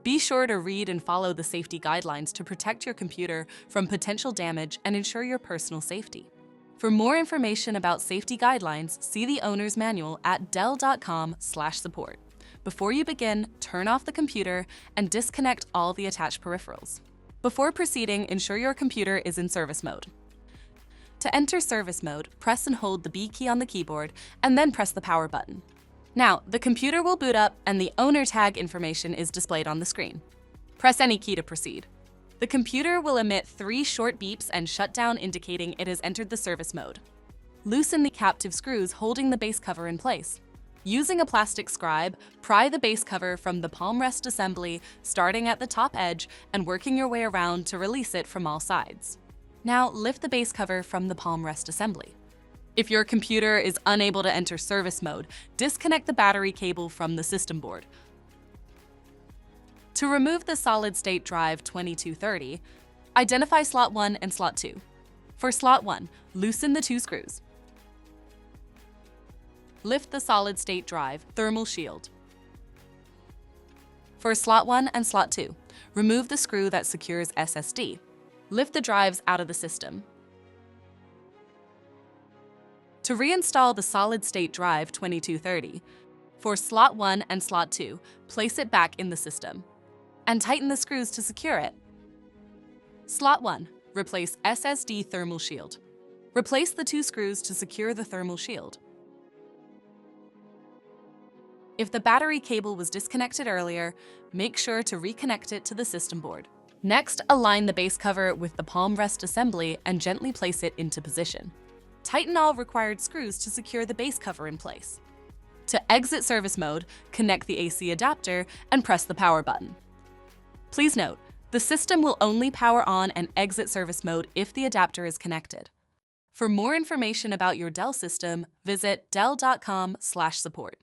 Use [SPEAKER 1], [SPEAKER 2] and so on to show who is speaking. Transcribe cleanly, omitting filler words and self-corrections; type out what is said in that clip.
[SPEAKER 1] Be sure to read and follow the safety guidelines to protect your computer from potential damage and ensure your personal safety. For more information about safety guidelines, see the owner's manual at dell.com/support. Before you begin, turn off the computer and disconnect all the attached peripherals. Before proceeding, ensure your computer is in service mode. To enter service mode, press and hold the B key on the keyboard and then press the power button. Now, the computer will boot up and the owner tag information is displayed on the screen. Press any key to proceed. The computer will emit 3 short beeps and shut down, indicating it has entered the service mode. Loosen the captive screws holding the base cover in place. Using a plastic scribe, pry the base cover from the palm rest assembly, starting at the top edge and working your way around to release it from all sides. Now, lift the base cover from the palm rest assembly. If your computer is unable to enter service mode, disconnect the battery cable from the system board. To remove the solid-state drive 2230, identify slot 1 and slot 2. For slot 1, loosen the 2 screws. Lift the solid-state drive thermal shield. For slot 1 and slot 2, remove the screw that secures SSD. Lift the drives out of the system. To reinstall the solid-state drive 2230, for slot 1 and slot 2, place it back in the system and tighten the screws to secure it. Slot 1, replace SSD thermal shield. Replace the 2 screws to secure the thermal shield. If the battery cable was disconnected earlier, make sure to reconnect it to the system board. Next, align the base cover with the palm rest assembly and gently place it into position. Tighten all required screws to secure the base cover in place. To exit service mode, connect the AC adapter and press the power button. Please note, the system will only power on and exit service mode if the adapter is connected. For more information about your Dell system, visit dell.com/support.